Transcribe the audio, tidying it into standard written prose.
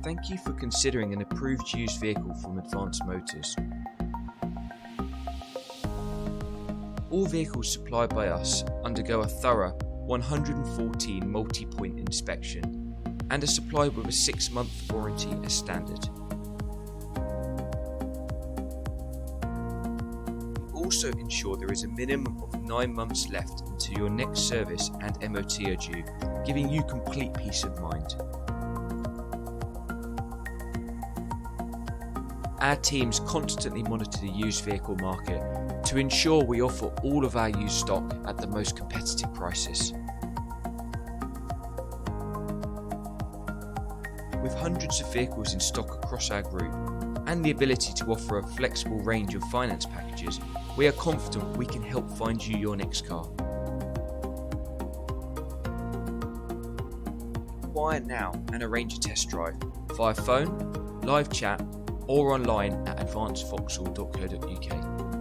Thank you for considering an approved used vehicle from Advanced Motors. All vehicles supplied by us undergo a thorough 114 multi-point inspection and are supplied with a 6-month warranty as standard. We also ensure there is a minimum of 9 months left until your next service and MOT are due, giving you complete peace of mind. Our teams constantly monitor the used vehicle market to ensure we offer all of our used stock at the most competitive prices. With hundreds of vehicles in stock across our group and the ability to offer a flexible range of finance packages, we are confident we can help find you your next car. Inquire now and arrange a test drive via phone, live chat or online at advancedvauxhall.co.uk.